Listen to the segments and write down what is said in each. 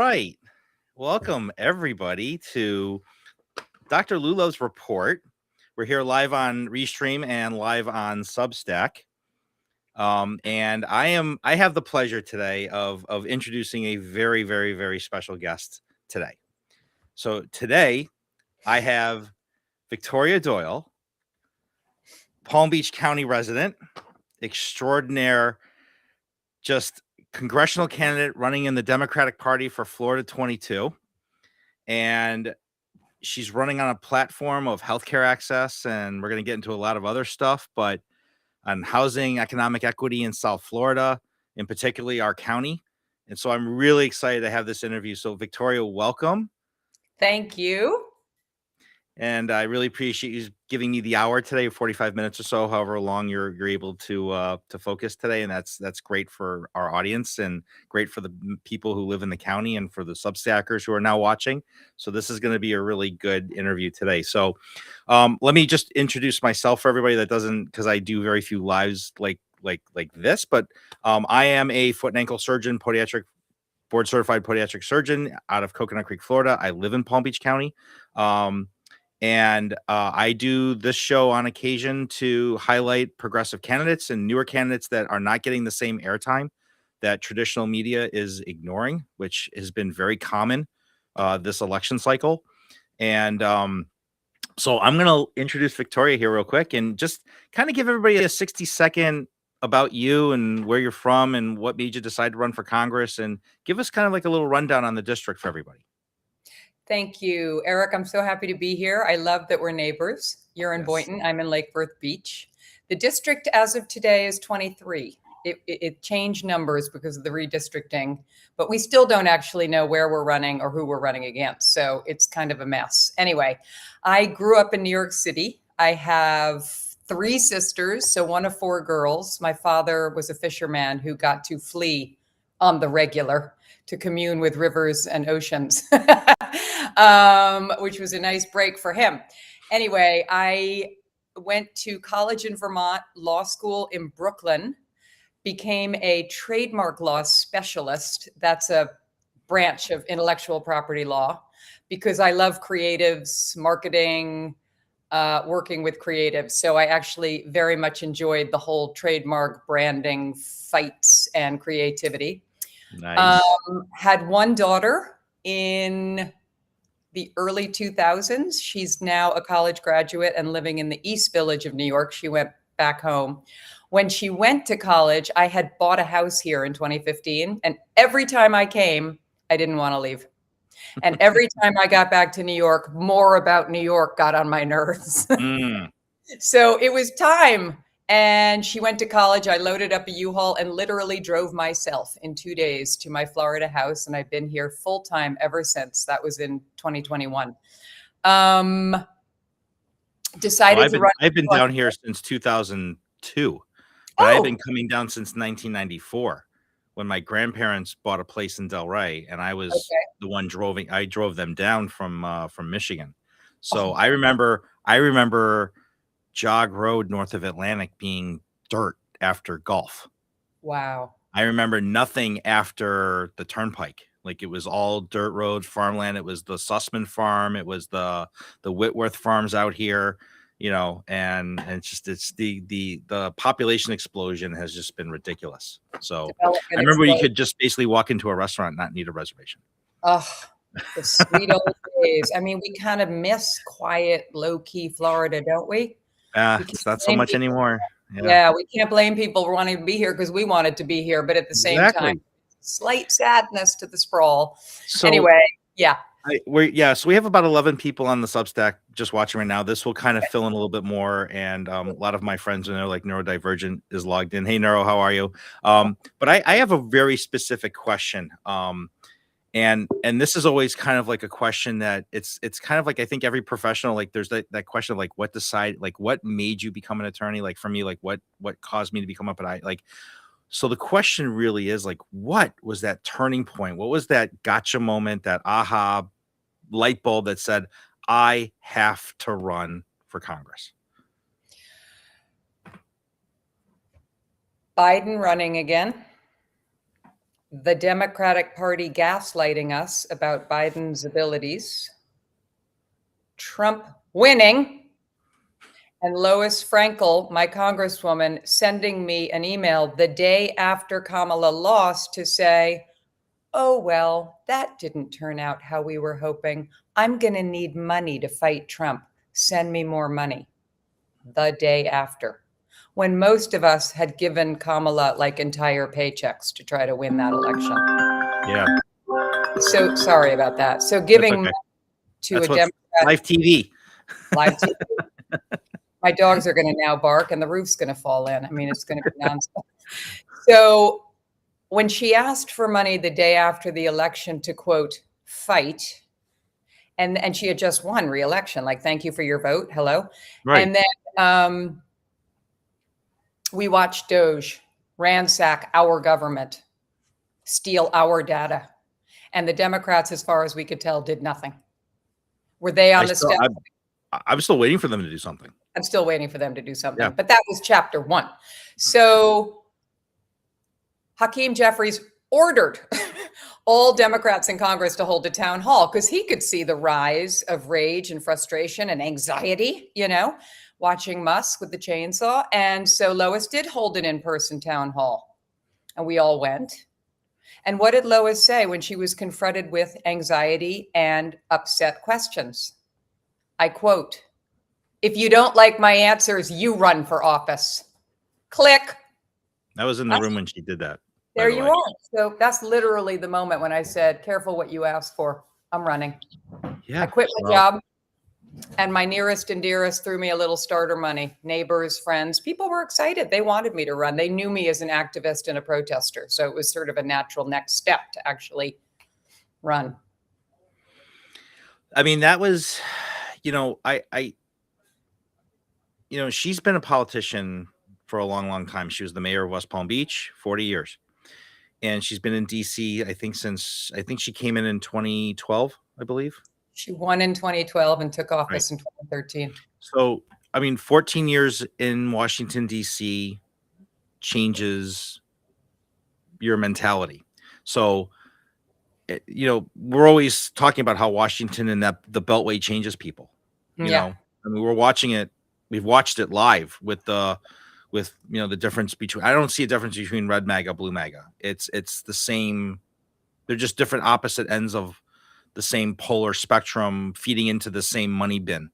right. Welcome, everybody, to Dr. Lullove's report. We're here live on Restream and live on Substack. And I have the pleasure today of introducing a very, very, very special guest today. So today I have Victoria Doyle, Palm Beach County resident, extraordinaire, just congressional candidate running in the Democratic Party for Florida 22. And she's running on a platform of healthcare access, and we're going to get into a lot of other stuff, but on housing, economic equity in South Florida, in particularly our county. And so I'm really excited to have this interview. So Victoria, welcome. Thank you. And I really appreciate you giving me the hour today, 45 minutes or so, however long you're able to focus today. And that's great for our audience and great for the people who live in the county and for the Substackers who are now watching. So this is going to be a really good interview today. So let me just introduce myself for everybody that doesn't, because I do very few lives like this, but I am a foot and ankle surgeon, board certified podiatric surgeon out of Coconut Creek, Florida. I live in Palm Beach County. And I do this show on occasion to highlight progressive candidates and newer candidates that are not getting the same airtime that traditional media is ignoring, which has been very common this election cycle. And so I'm going to introduce Victoria here real quick and just kind of give everybody a 60-second about you and where you're from and what made you decide to run for Congress, and give us kind of like a little rundown on the district for everybody. Thank you, Eric. I'm so happy to be here. I love that we're neighbors. You're in Boynton. I'm in Lake Worth Beach. The district as of today is 23. It changed numbers because of the redistricting, but we still don't actually know where we're running or who we're running against. So it's kind of a mess. Anyway, I grew up in New York City. I have 3 sisters, so one of 4 girls. My father was a fisherman who got to flee on the regular to commune with rivers and oceans, which was a nice break for him. Anyway, I went to college in Vermont, law school in Brooklyn, became a trademark law specialist. That's a branch of intellectual property law because I love creatives, marketing, working with creatives. So I actually very much enjoyed the whole trademark branding fights and creativity. Nice. Had one daughter in the early 2000s. She's now a college graduate and living in the East Village of New York. She went back home. When she went to college, I had bought a house here in 2015. And every time I came, I didn't want to leave. And every time I got back to New York, more about New York got on my nerves. So it was time. And she went to college. I loaded up a U-Haul and literally drove myself in 2 days to my Florida house. And I've been here full time ever since. That was in 2021. Decided to run. I've been down here since 2002, but I've been coming down since 1994 when my grandparents bought a place in Delray, and I was the one I drove them down from Michigan. So I remember Jog Road north of Atlantic being dirt after Gulf. Wow. I remember nothing after the Turnpike. Like, it was all dirt roads, farmland. It was the Sussman farm. It was the Whitworth farms out here, and it's the population explosion has just been ridiculous. So I remember you could just basically walk into a restaurant and not need a reservation. Oh, the sweet old days. I mean, we kind of miss quiet, low-key Florida, don't we? It's not so much anymore. Yeah, we can't blame people for wanting to be here because we wanted to be here, but at the same time, slight sadness to the sprawl. So anyway, yeah. So we have about 11 people on the Substack just watching right now. This will kind of fill in a little bit more, and a lot of my friends like Neurodivergent is logged in. Hey, Neuro, how are you? But I have a very specific question. And this is always kind of like a question that it's kind of like, I think every professional, like, there's that question of like, what made you become an attorney? Like, for me, like what caused me to become so the question really is like, what was that turning point? What was that gotcha moment, that aha light bulb that said, I have to run for Congress? Biden running again. the Democratic Party gaslighting us about Biden's abilities, Trump winning, and Lois Frankel, my congresswoman, sending me an email the day after Kamala lost to say, oh, well, that didn't turn out how we were hoping. I'm going to need money to fight Trump. Send me more money. The day after, when most of us had given Kamala like entire paychecks to try to win that election. Yeah. So sorry about that. So That's giving okay. money to That's a what Democrat live TV. live TV. My dogs are going to now bark and the roof's going to fall in. I mean, it's going to be nonstop. So when she asked for money the day after the election to quote, fight, and she had just won re-election, like, thank you for your vote. Hello. Right. And then we watched Doge ransack our government, steal our data. And the Democrats, as far as we could tell, did nothing. Were they on the step? I'm still waiting for them to do something. I'm still waiting for them to do something. Yeah. But that was chapter 1. So Hakeem Jeffries ordered all Democrats in Congress to hold a town hall because he could see the rise of rage and frustration and anxiety, watching Musk with the chainsaw. And so Lois did hold an in-person town hall, and we all went. And what did Lois say when she was confronted with anxiety and upset questions? I quote, if you don't like my answers, you run for office. Click. I was in the room when she did that. There you are. So that's literally the moment when I said, careful what you ask for. I'm running. Yeah. I quit my job. And my nearest and dearest threw me a little starter money. Neighbors, friends, people were excited. They wanted me to run. They knew me as an activist and a protester. So it was sort of a natural next step to actually run. I mean, that was, she's been a politician for a long, long time. She was the mayor of West Palm Beach, 40 years. And she's been in DC, I think she came in 2012, I believe. She won in 2012 and took office in 2013. So, I mean, 14 years in Washington, DC changes your mentality. So, we're always talking about how Washington and that the Beltway changes people. You know, I mean, we're watching it. We've watched it live with the difference between. I don't see a difference between red MAGA, blue MAGA. It's the same. They're just different opposite ends of the same polar spectrum, feeding into the same money bin.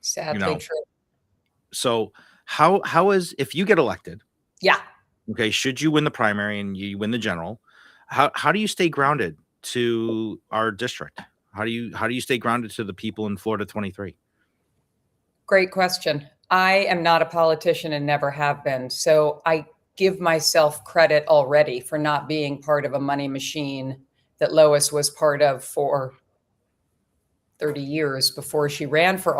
Sadly true. So how is, if you get elected? Yeah. Okay. Should you win the primary and you win the general, how do you stay grounded to our district? How do you stay grounded to the people in Florida 23? Great question. I am not a politician and never have been. So I give myself credit already for not being part of a money machine that Lois was part of for 30 years before she ran for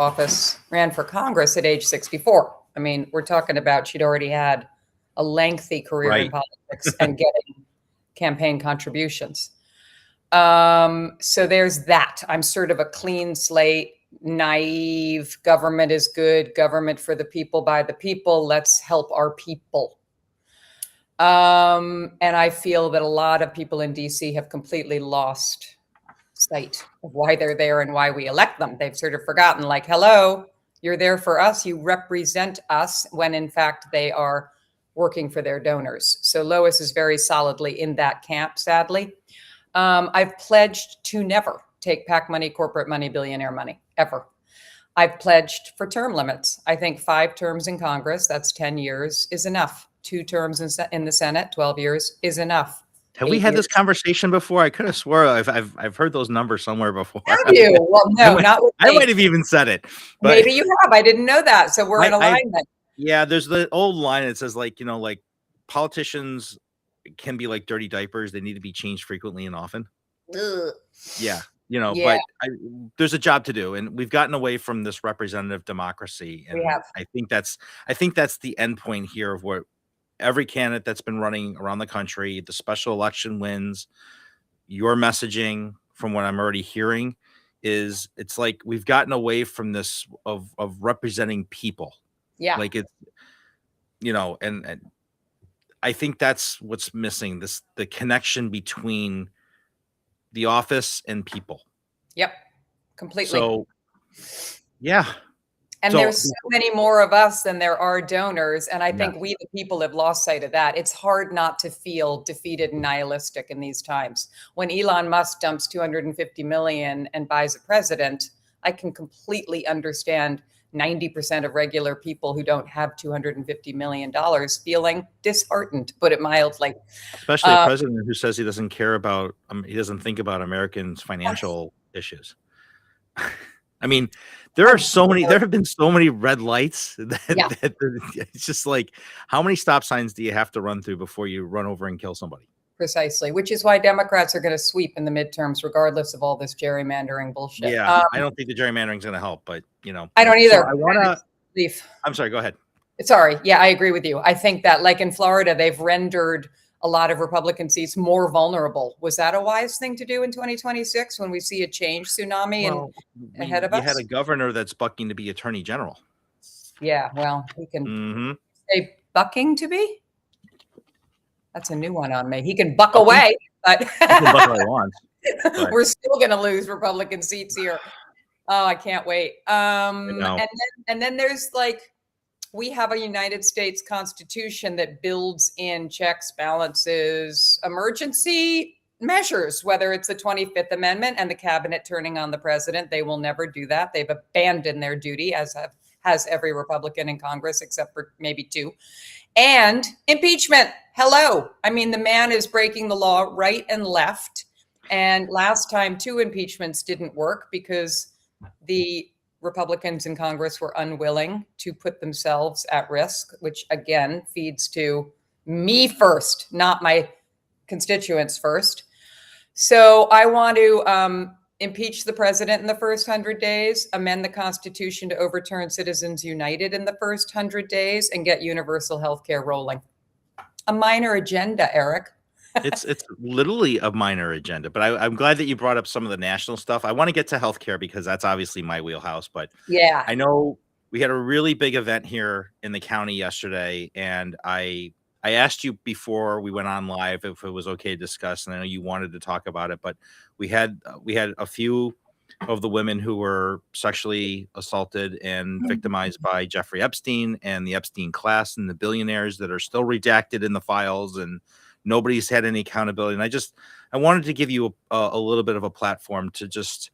Congress at age 64. I mean, we're talking about she'd already had a lengthy career in politics and getting campaign contributions. So there's that. I'm sort of a clean slate, naive, government is good, government for the people, by the people, let's help our people. And I feel that a lot of people in DC have completely lost sight of why they're there and why we elect them. They've sort of forgotten, like, hello, you're there for us, you represent us, when in fact they are working for their donors. So Lois is very solidly in that camp, sadly. I've pledged to never take PAC money, corporate money, billionaire money, ever. I've pledged for term limits. I think 5 terms in Congress, that's 10 years, is enough. 2 terms in the Senate, 12 years, is enough. Have we had this conversation before? I could have swore I've heard those numbers somewhere before. Have you? Well, no, not with me. I might have even said it. But maybe you have. I didn't know that. So we're in alignment. Yeah, there's the old line that says, like, politicians can be like dirty diapers. They need to be changed frequently and often. Ugh. Yeah. But there's a job to do, and we've gotten away from this representative democracy. And we have. I think that's the end point here of what every candidate that's been running around the country, the special election wins, your messaging, from what I'm already hearing, is it's like we've gotten away from this of representing people. Yeah. Like it's, and I think that's what's missing, the connection between the office and people. Yep, completely. So, yeah. And So, there's so many more of us than there are donors. And I yeah. think we, the people, have lost sight of that. It's hard not to feel defeated and nihilistic in these times. When Elon Musk dumps 250 million and buys a president, I can completely understand 90% of regular people who don't have $250 million feeling disheartened, to put it mildly. Especially a president who says he doesn't care about, he doesn't think about Americans' Yes. financial issues. I mean, there have been so many red lights Yeah, that it's just like, how many stop signs do you have to run through before you run over and kill somebody? precisely, which is why Democrats are going to sweep in the midterms, regardless of all this gerrymandering bullshit. Yeah, I don't think the gerrymandering is going to help, but I don't So either. I want to. Leaf. I'm sorry. Go ahead. Sorry. Yeah, I agree with you. I think that, like in Florida, they've rendered a lot of Republican seats more vulnerable. Was that a wise thing to do in 2026 when we see a change tsunami Well, ahead of you us? had a governor that's bucking to be attorney general. Yeah, well, he can Mm-hmm. say bucking to be. That's a new one on me. He can buck Bucking? away, but He can buck all he wants, but we're still going to lose Republican seats here. Oh, I can't wait. know. And then there's like, we have a United States Constitution that builds in checks, balances, emergency measures, whether it's the 25th Amendment and the cabinet turning on the president. They will never do that. They've abandoned their duty, has every Republican in Congress except for maybe two. And impeachment. Hello. I mean, the man is breaking the law right and left. And last time, 2 impeachments didn't work because the Republicans in Congress were unwilling to put themselves at risk, which again feeds to me first, not my constituents first. So I want to impeach the president in the first 100 days, amend the Constitution to overturn Citizens United in the first 100 days, and get universal health care rolling. A minor agenda, Eric. It's literally a minor agenda, but I'm glad that you brought up some of the national stuff. I want to get to healthcare because that's obviously my wheelhouse. But yeah, I know we had a really big event here in the county yesterday, and I asked you before we went on live if it was okay to discuss, and I know you wanted to talk about it. But we had a few of the women who were sexually assaulted and victimized by Jeffrey Epstein and the Epstein class and the billionaires that are still redacted in the files, and nobody's had any accountability. And I wanted to give you a little bit of a platform to just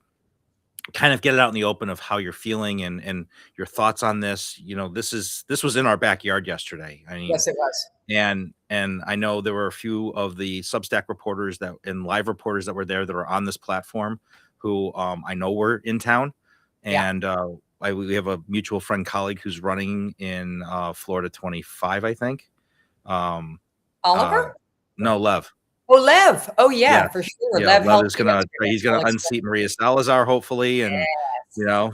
kind of get it out in the open of how you're feeling and your thoughts on this. This was in our backyard yesterday. I mean, yes, it was. and I know there were a few of the Substack reporters and live reporters that were there that are on this platform who I know were in town. And we have a mutual friend colleague who's running in Florida 25, I think. Oliver? No, Lev. Oh, Lev. Oh, yeah, for sure. Yeah, Lev is he's gonna Alex unseat Maria Salazar, hopefully, and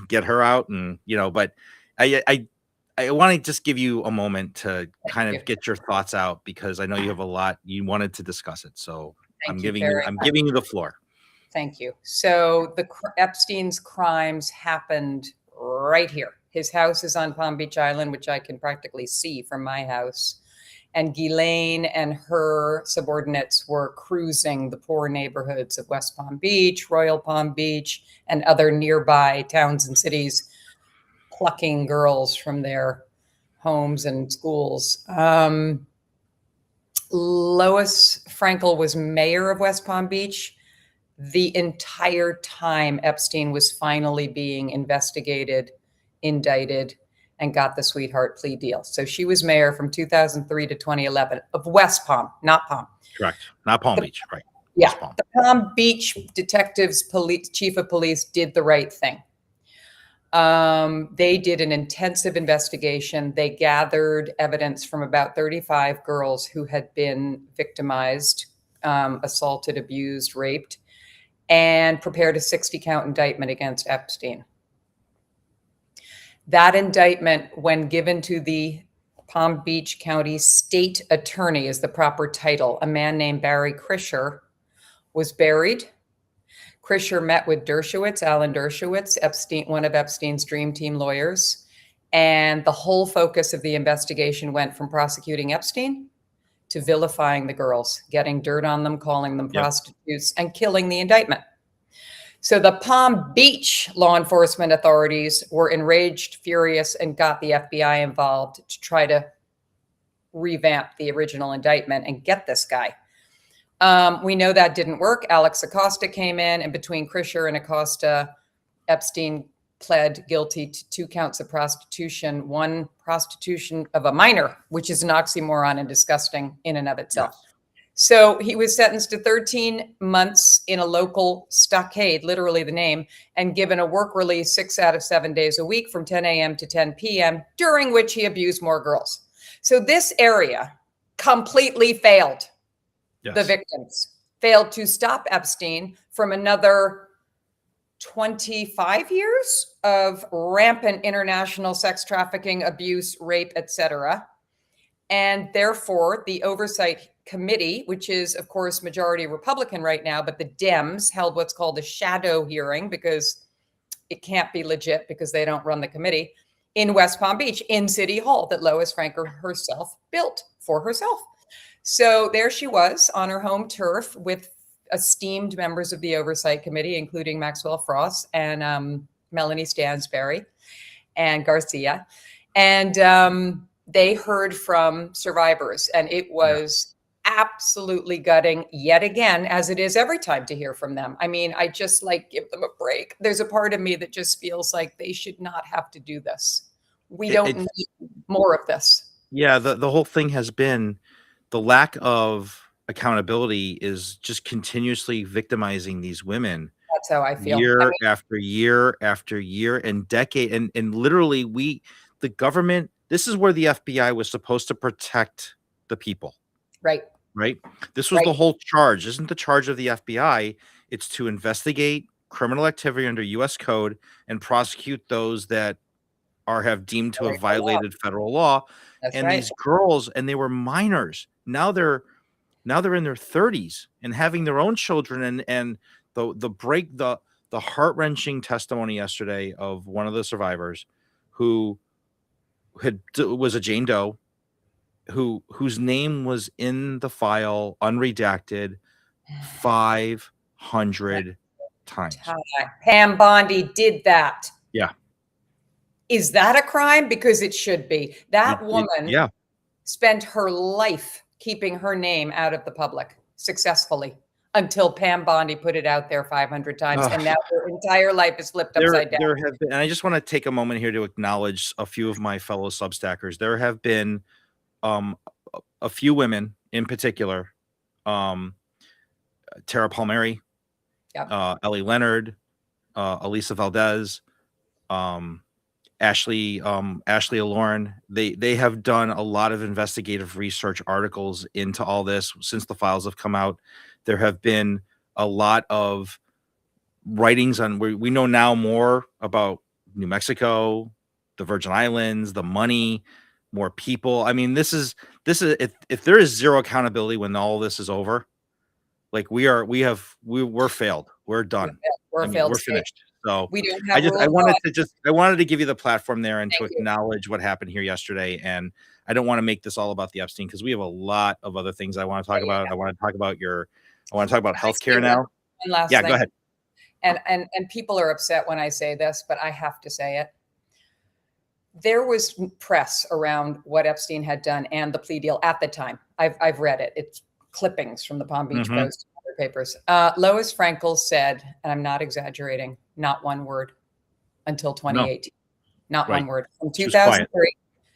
get her out, and but I want to just give you a moment to kind of get your thoughts out because I know you have a lot you wanted to discuss it. So I'm giving you the floor. Thank you. So Epstein's crimes happened right here. His house is on Palm Beach Island, which I can practically see from my house. And Ghislaine and her subordinates were cruising the poor neighborhoods of West Palm Beach, Royal Palm Beach, and other nearby towns and cities, plucking girls from their homes and schools. Lois Frankel was mayor of West Palm Beach the entire time Epstein was finally being investigated, indicted, and got the sweetheart plea deal. So she was mayor from 2003 to 2011 of West Palm, not Palm. Correct. Not Palm Beach, right. Yeah. The Palm Beach detectives, chief of police did the right thing. They did an intensive investigation. They gathered evidence from about 35 girls who had been victimized, assaulted, abused, raped, and prepared a 60-count indictment against Epstein. That indictment, when given to the Palm Beach County State Attorney, is the proper title, a man named Barry Krischer, was buried. Krischer met with Alan Dershowitz, one of Epstein's dream team lawyers, and the whole focus of the investigation went from prosecuting Epstein to vilifying the girls, getting dirt on them, calling them Yep. prostitutes, and killing the indictment. So the Palm Beach law enforcement authorities were enraged, furious, and got the FBI involved to try to revamp the original indictment and get this guy. We know that didn't work. Alex Acosta came in, and between Krischer and Acosta, Epstein pled guilty to 2 counts of prostitution, 1 prostitution of a minor, which is an oxymoron and disgusting in and of itself. Yes. So he was sentenced to 13 months in a local stockade, literally the name, and given a work release 6 out of 7 days a week from 10 a.m. to 10 p.m., during which he abused more girls. So this area completely failed. Yes. The victims failed to stop Epstein from another 25 years of rampant international sex trafficking, abuse, rape, etc. And therefore, the Oversight Committee, which is, of course, majority Republican right now, but the Dems held what's called a shadow hearing because it can't be legit because they don't run the committee in West Palm Beach, in City Hall, that Lois Franker herself built for herself. So there she was on her home turf with esteemed members of the Oversight Committee, including Maxwell Frost and Melanie Stansberry and Garcia. And they heard from survivors, and it was absolutely gutting yet again, as it is every time to hear from them. I mean, I just give them a break. There's a part of me that just feels like they should not have to do this. We don't need more of this. Yeah, the whole thing has been the lack of accountability is just continuously victimizing these women. That's how I feel. Year after year after year and decade. And literally the government, this is where the FBI was supposed to protect the people. Right. Right. This was the whole charge. Isn't the charge of the FBI? It's to investigate criminal activity under US code and prosecute those that have deemed to have violated federal law. That's and right. These girls, and they were minors. Now they're in their 30s and having their own children. And the heart-wrenching testimony yesterday of one of the survivors who was a Jane Doe, whose name was in the file unredacted 500 times. Pam Bondi did that. Yeah. Is that a crime? Because it should be. That woman spent her life keeping her name out of the public successfully until Pam Bondi put it out there 500 times. And now her entire life is flipped upside down. There have been, and I just want to take a moment here to acknowledge a few of my fellow Substackers. There have been a few women in particular, Tara Palmieri, Ellie Leonard, Elisa Valdez, Ashley Aloren. They have done a lot of investigative research articles into all this since the files have come out. There have been a lot of writings on we know now more about New Mexico, the Virgin Islands, the money, more people. I mean, this is if there is zero accountability when all this is over, we're failed. We're done. We're finished. So we don't have I wanted to give you the platform there and to acknowledge what happened here yesterday. And I don't want to make this all about the Epstein because we have a lot of other things I want to talk about. I want to talk about healthcare now. Go ahead. And people are upset when I say this, but I have to say it. There was press around what Epstein had done and the plea deal at the time. I've read it. It's clippings from the Palm Beach Post and other papers. Lois Frankel said, and I'm not exaggerating, not one word until 2018. No. Not one word. From 2003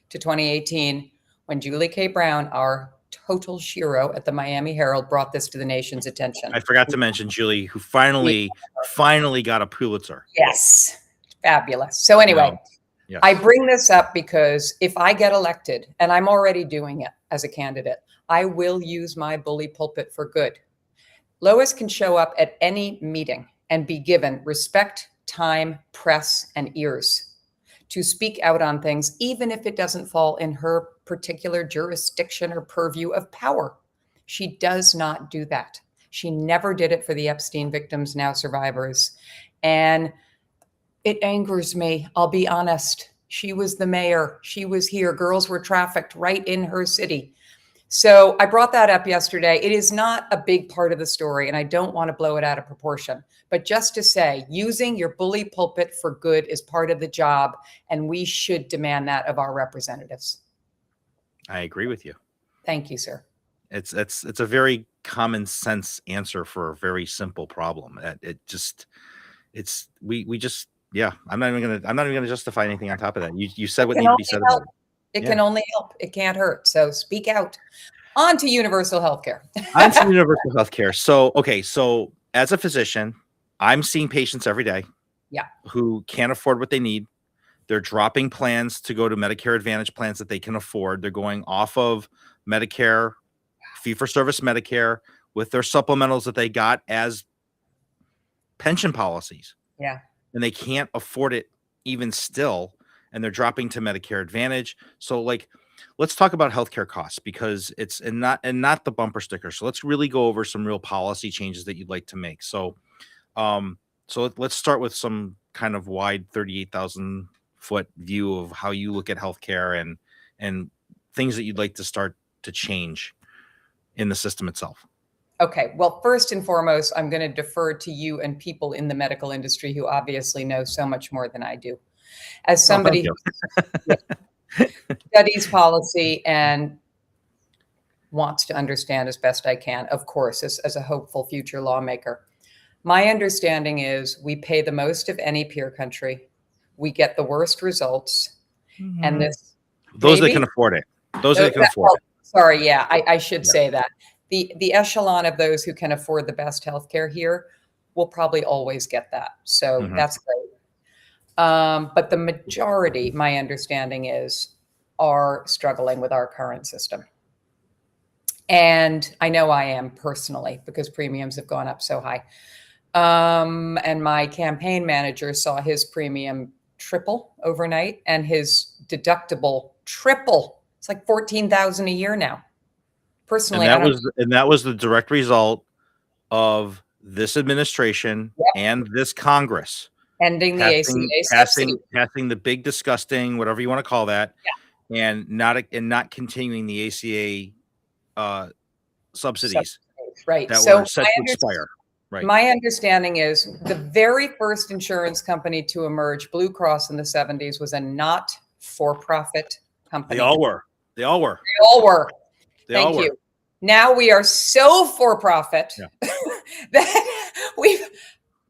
to 2018, when Julie K. Brown, our total shiro at the Miami Herald, brought this to the nation's attention. I forgot to mention Julie, who finally got a Pulitzer. Yes. Fabulous. So anyway, yes. I bring this up because if I get elected, and I'm already doing it as a candidate, I will use my bully pulpit for good. Lois can show up at any meeting and be given respect, time, press, and ears to speak out on things, even if it doesn't fall in her particular jurisdiction or purview of power. She does not do that. She never did it for the Epstein victims, now survivors. And it angers me. I'll be honest. She was the mayor. She was here. Girls were trafficked right in her city. So I brought that up yesterday. It is not a big part of the story, and I don't want to blow it out of proportion. But just to say, using your bully pulpit for good is part of the job, and we should demand that of our representatives. I agree with you. Thank you, sir. It's a very common sense answer for a very simple problem. We just yeah. I'm not even gonna justify anything on top of that. You said It what can needed to only be said help. about it. It Yeah. can only help. It can't hurt. So speak out. On to universal health care. On to universal healthcare. So okay, so as a physician, I'm seeing patients every day Yeah. who can't afford what they need. They're dropping plans to go to Medicare Advantage plans that they can afford. They're going off of Medicare, fee for service Medicare with their supplementals that they got as pension policies. Yeah. And they can't afford it even still. And they're dropping to Medicare Advantage. So like, let's talk about healthcare costs because it's and not the bumper sticker. So let's really go over some real policy changes that you'd like to make. So let's start with some kind of wide 38,000 foot view of how you look at healthcare and things that you'd like to start to change in the system itself. Okay. Well, first and foremost, I'm going to defer to you and people in the medical industry who obviously know so much more than I do. As Oh, thank somebody you. who studies policy and wants to understand as best I can, of course, as a hopeful future lawmaker. My understanding is we pay the most of any peer country. We get the worst results. And this Those that can maybe, afford it. Those that can afford well, it. sorry, yeah, I should Yeah. say that. The echelon of those who can afford the best healthcare here will probably always get that. So Mhm. that's great. But the majority, my understanding is, are struggling with our current system. And I know I am personally because premiums have gone up so high. And my campaign manager saw his premium triple overnight and his deductible triple. It's like 14,000 a year now. Personally, I don't. And that was the direct result of this administration Yep, and this Congress ending the ACA subsidy. passing the big disgusting, whatever you want to call that, and not continuing the ACA subsidies Right. that So were set to expire. Right. my understanding is the very first insurance company to emerge, Blue Cross in the 70s, was a not-for-profit company. They all were. They all were. They all were. They all Thank were. you. Now we are so for-profit Yeah. that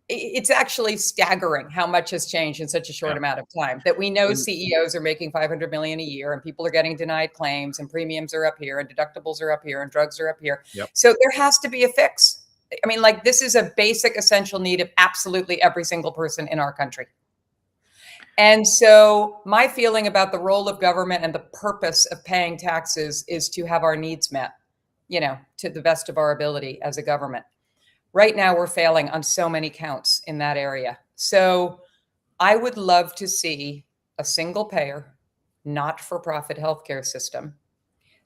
it's actually staggering how much has changed in such a short amount of time that we know CEOs are making 500 million a year and people are getting denied claims and premiums are up here and deductibles are up here and drugs are up here. Yep. So there has to be a fix. I mean, like, this is a basic essential need of absolutely every single person in our country. And so my feeling about the role of government and the purpose of paying taxes is to have our needs met, to the best of our ability as a government. Right now, we're failing on so many counts in that area. So I would love to see a single payer, not-for-profit healthcare system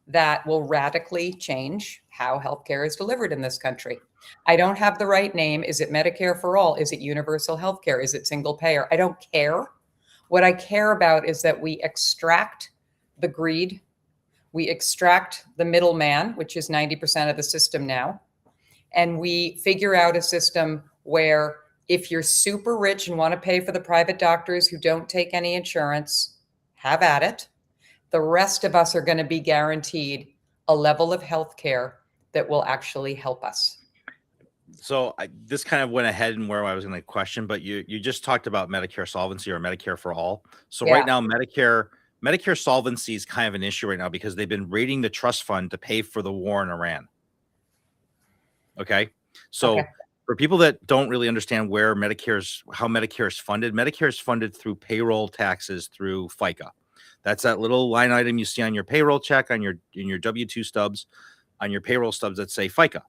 that will radically change how healthcare is delivered in this country. I don't have the right name. Is it Medicare for all? Is it universal healthcare? Is it single payer? I don't care. What I care about is that we extract the greed, we extract the middleman, which is 90% of the system now, and we figure out a system where if you're super rich and want to pay for the private doctors who don't take any insurance, have at it. The rest of us are going to be guaranteed a level of health care that will actually help us. So this kind of went ahead and where I was going to question, but you just talked about Medicare solvency or Medicare for all. So Yeah. right now, Medicare solvency is kind of an issue right now because they've been raiding the trust fund to pay for the war in Iran. Okay. So Okay. for people that don't really understand how Medicare is funded through payroll taxes through FICA. That's that little line item you see on your payroll check in your W-2 stubs, on your payroll stubs that say FICA.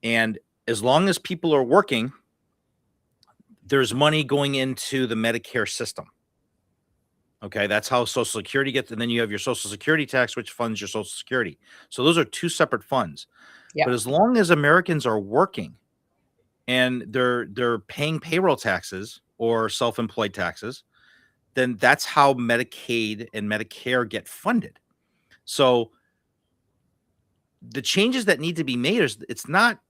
And as long as people are working, there's money going into the Medicare system. Okay, that's how Social Security gets, and then you have your Social Security tax, which funds your Social Security. So those are two separate funds. Yeah. But as long as Americans are working and they're paying payroll taxes or self-employed taxes, then that's how Medicaid and Medicare get funded. So the changes that need to be made is it's not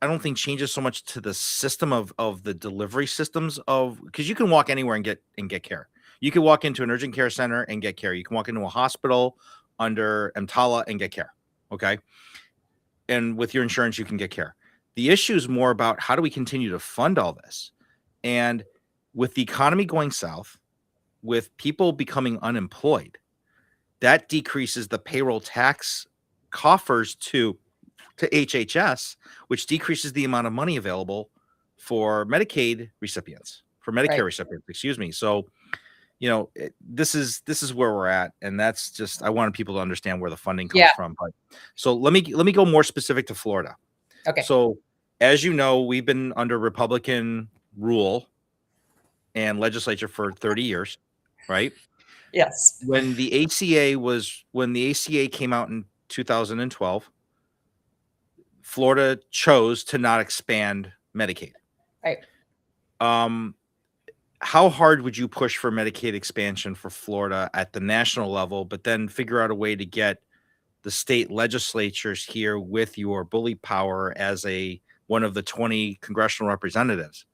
I don't think changes so much to the system of the delivery systems of, because you can walk anywhere and get care. You can walk into an urgent care center and get care. You can walk into a hospital under EMTALA and get care. Okay. And with your insurance, you can get care. The issue is more about how do we continue to fund all this? And with the economy going south, with people becoming unemployed, that decreases the payroll tax coffers to HHS, which decreases the amount of money available for Medicaid recipients, for Medicare Right. recipients, excuse me. So, this is where we're at, and that's just, I wanted people to understand where the funding comes Yeah. from. But so let me go more specific to Florida. Okay. So, as you know, we've been under Republican rule and legislature for 30 years, right? Yes. When the ACA came out in 2012, Florida chose to not expand Medicaid. Right. How hard would you push for Medicaid expansion for Florida at the national level, but then figure out a way to get the state legislatures here with your bully power as one of the 20 congressional representatives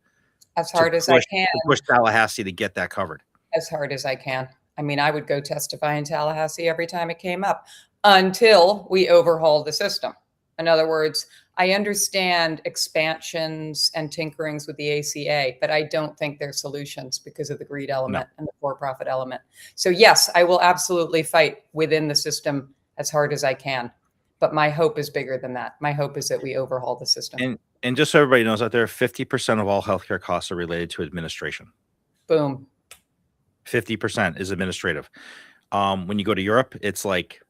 As hard as I can. to push Tallahassee to get that covered? As hard as I can. I mean, I would go testify in Tallahassee every time it came up until we overhaul the system. In other words, I understand expansions and tinkerings with the ACA, but I don't think they're solutions because of the greed element and the for-profit element. So yes, I will absolutely fight within the system as hard as I can. But my hope is bigger than that. My hope is that we overhaul the system. And just so everybody knows out there, 50% of all healthcare costs are related to administration. Boom. 50% is administrative. When you go to Europe, it's like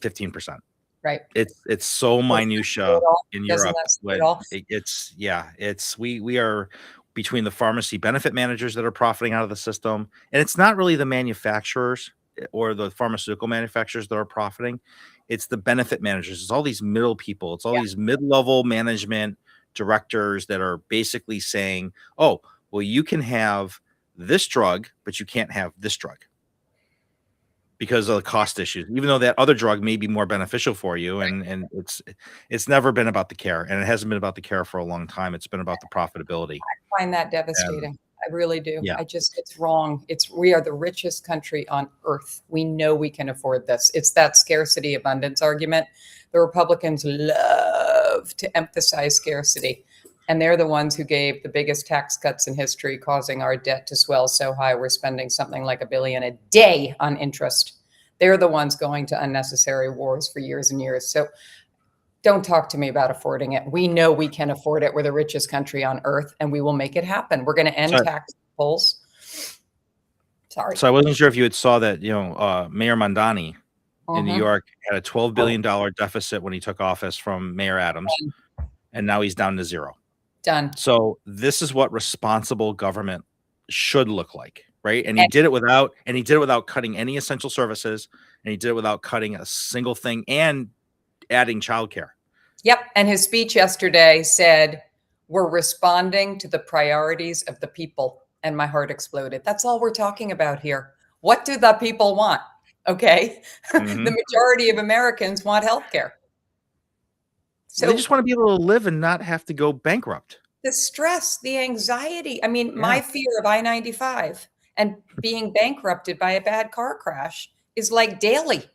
15%. Right. It's so minutia in Europe. We are between the pharmacy benefit managers that are profiting out of the system, and it's not really the manufacturers or the pharmaceutical manufacturers that are profiting. It's the benefit managers. It's all these middle people. It's all these mid-level management directors that are basically saying, "Oh, well, you can have this drug, but you can't have this drug because of the cost issues, even though that other drug may be more beneficial for you." And it's never been about the care, and it hasn't been about the care for a long time. It's been about the profitability. I find that devastating. I really do. Yeah. It's wrong. We are the richest country on earth. We know we can afford this. It's that scarcity abundance argument. The Republicans love to emphasize scarcity. And they're the ones who gave the biggest tax cuts in history, causing our debt to swell so high. We're spending something like $1 billion a day on interest. They're the ones going to unnecessary wars for years and years. So don't talk to me about affording it. We know we can afford it. We're the richest country on earth, and we will make it happen. We're going to end tax loopholes. Sorry. So I wasn't sure if you had saw that, Mayor Mondani in New York had a $12 billion deficit when he took office from Mayor Adams, and now he's down to zero. Done. So this is what responsible government should look like, right? And he did it without cutting any essential services, and he did it without cutting a single thing and adding childcare. Yep. And his speech yesterday said, "We're responding to the priorities of the people." And my heart exploded. That's all we're talking about here. What do the people want? Okay. The majority of Americans want healthcare. So they just want to be able to live and not have to go bankrupt. The stress, the anxiety. I mean, my fear of I-95 and being bankrupted by a bad car crash is like daily.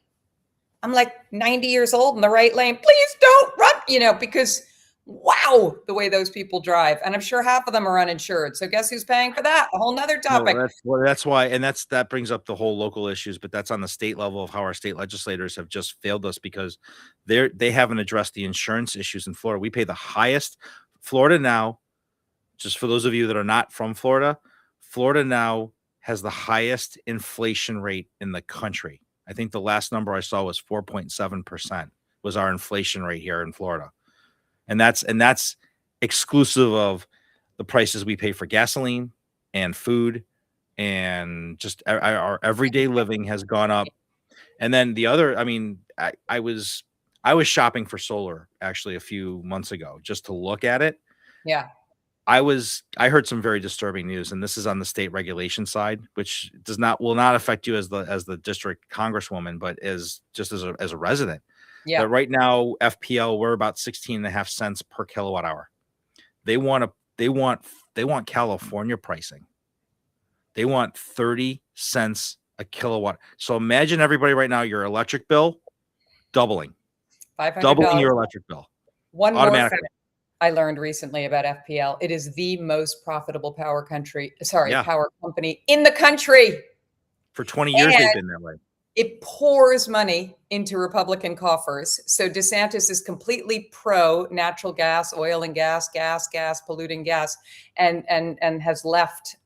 I'm like 90 years old in the right lane. Please don't run, because wow, the way those people drive. And I'm sure half of them are uninsured. So guess who's paying for that? A whole nother topic. That's why. And that brings up the whole local issues, but that's on the state level of how our state legislators have just failed us because they haven't addressed the insurance issues in Florida. We pay the highest. Florida now, just for those of you that are not from Florida, Florida now has the highest inflation rate in the country. I think the last number I saw was 4.7% was our inflation rate here in Florida. And that's exclusive of the prices we pay for gasoline and food, and just our everyday living has gone up. And then the other, I was shopping for solar actually a few months ago just to look at it. Yeah. I heard some very disturbing news, and this is on the state regulation side, which will not affect you as the district congresswoman, but as a resident. Yeah. That right now, FPL, we're about 16.5 cents per kilowatt hour. They want California pricing. They want 30 cents a kilowatt. So imagine everybody right now, your electric bill doubling $500. your electric bill One more automatically. fact I learned recently about FPL. It is the most profitable power company in the country. For 20 years, they've been that way. It pours money into Republican coffers. So DeSantis is completely pro natural gas, oil and gas, polluting gas, and has left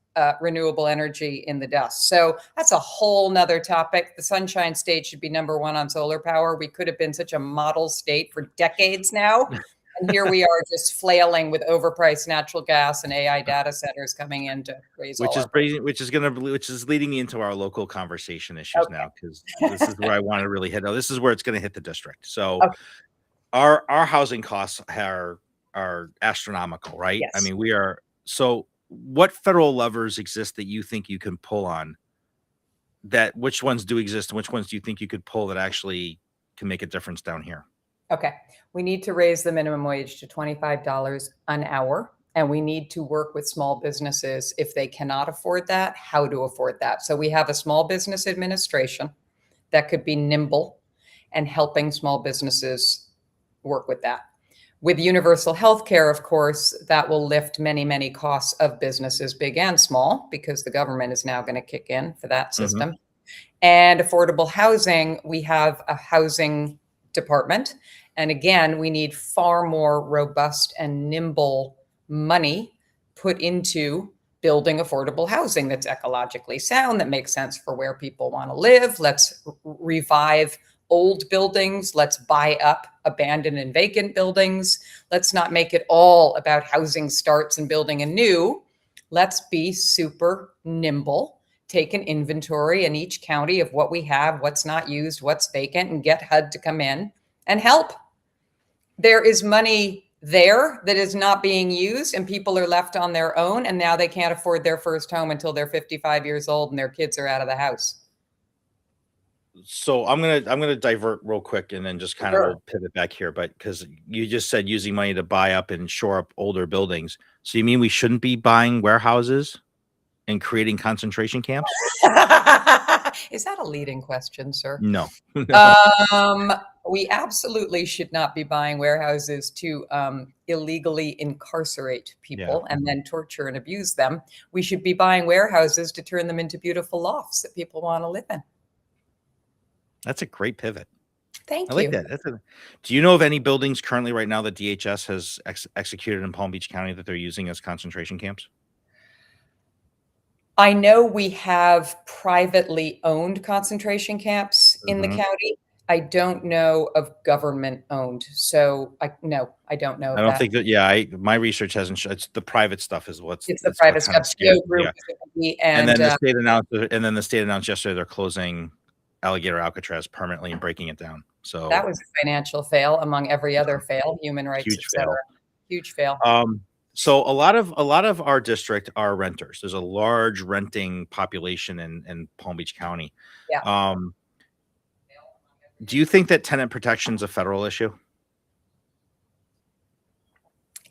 renewable energy in the dust. So that's a whole nother topic. The Sunshine State should be number one on solar power. We could have been such a model state for decades now. And here we are just flailing with overpriced natural gas and AI data centers coming in to raise which is leading me into our local conversation issues now, because this is where I want to really hit. This is where it's going to hit the district. So our housing costs are astronomical, right? Yes. I mean, we are. So what federal levers exist that you think you can pull on? That which ones do exist and which ones do you think you could pull that actually can make a difference down here? Okay. We need to raise the minimum wage to $25 an hour. And we need to work with small businesses if they cannot afford that, how to afford that. So we have a small business administration that could be nimble and helping small businesses work with that. With universal health care, of course, that will lift many, many costs of businesses, big and small, because the government is now going to kick in for that system. And affordable housing, we have a housing department. And again, we need far more robust and nimble money put into building affordable housing that's ecologically sound, that makes sense for where people want to live. Let's revive old buildings. Let's buy up abandoned and vacant buildings. Let's not make it all about housing starts and building anew. Let's be super nimble, take an inventory in each county of what we have, what's not used, what's vacant, and get HUD to come in and help. There is money there that is not being used, and people are left on their own, and now they can't afford their first home until they're 55 years old and their kids are out of the house. So I'm gonna divert real quick and then just kind of we'll pivot back here, but because you just said using money to buy up and shore up older buildings. So you mean we shouldn't be buying warehouses and creating concentration camps? Is that a leading question, sir? No. We absolutely should not be buying warehouses to illegally incarcerate people and then torture and abuse them. We should be buying warehouses to turn them into beautiful lofts that people want to live in. That's a great pivot. Thank you. I like that. Do you know of any buildings currently right now that DHS has executed in Palm Beach County that they're using as concentration camps? I know we have privately owned concentration camps in the county. I don't know of government owned. So I don't know. I don't think that. Yeah, my research hasn't. It's the private stuff is what's. It's the private stuff. And then the state announced yesterday they're closing Alligator Alcatraz permanently and breaking it down. So that was a financial fail among every other fail, human rights, etc. Huge fail. So a lot of our district are renters. There's a large renting population in Palm Beach County. Yeah. Do you think that tenant protection is a federal issue?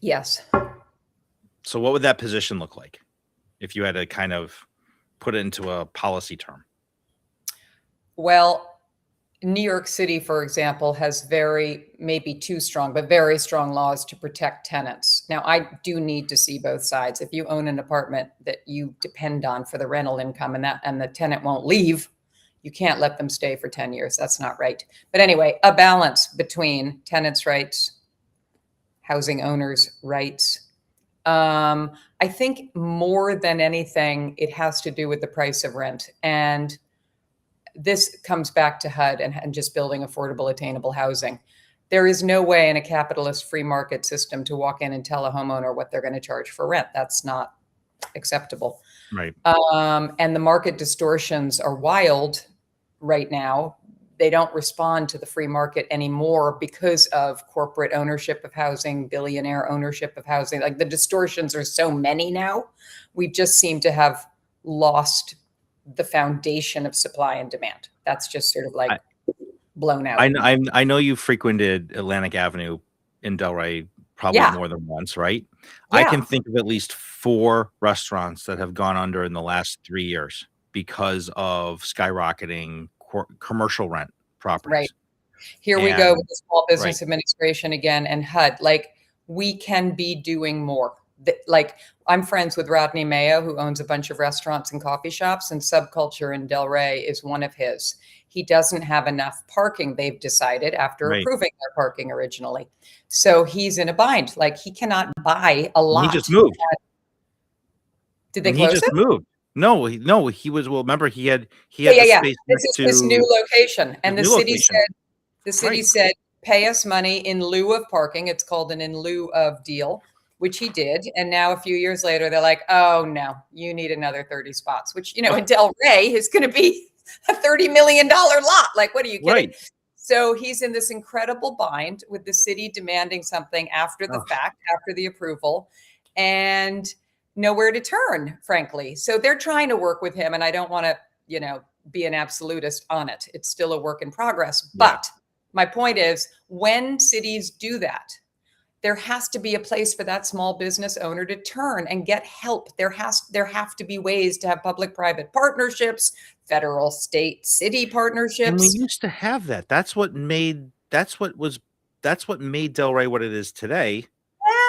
Yes. So what would that position look like if you had to kind of put it into a policy term? Well, New York City, for example, has maybe too strong, but very strong laws to protect tenants. Now, I do need to see both sides. If you own an apartment that you depend on for the rental income and the tenant won't leave, you can't let them stay for 10 years. That's not right. But anyway, a balance between tenants' rights, housing owners' rights. I think more than anything, it has to do with the price of rent. And this comes back to HUD and just building affordable, attainable housing. There is no way in a capitalist free market system to walk in and tell a homeowner what they're going to charge for rent. That's not acceptable. Right. And the market distortions are wild right now. They don't respond to the free market anymore because of corporate ownership of housing, billionaire ownership of housing. Like the distortions are so many now. We just seem to have lost the foundation of supply and demand. That's just sort of like blown out. I know you frequented Atlantic Avenue in Delray probably Yeah. more than once, right? I Yeah. can think of at least 4 restaurants that have gone under in the last 3 years because of skyrocketing commercial rent Right. properties. Here we go And with the Small right, Business Administration again and HUD. Like, we can be doing more. Like, I'm friends with Rodney Mayo, who owns a bunch of restaurants and coffee shops, and Subculture in Delray is one of his. He doesn't have enough parking, they've decided, after right. approving their parking originally. So he's in a bind. Like, he cannot buy a And he just lot. moved. Did they And he close just it? moved. No, he was, well, remember he had Yeah, yeah, the yeah. space This next is this new to location. his And new location. the city Right, said, pay us money in lieu of parking. It's called an in lieu of deal, which he did. And now a few years later, they're like, oh no, you need another 30 spots, which, in Delray is going to be a $30 million lot. Like, what are you kidding? right. So he's in this incredible bind with the city demanding something after the Ugh, fact, after the approval, and nowhere to turn, frankly. So they're trying to work with him. And I don't want to, be an absolutist on it. It's still a work in progress. yeah. But my point is, when cities do that, there has to be a place for that small business owner to turn and get help. There have to be ways to have public-private partnerships, federal, state, city And we partnerships. used to have that. That's what made Delray what it is today.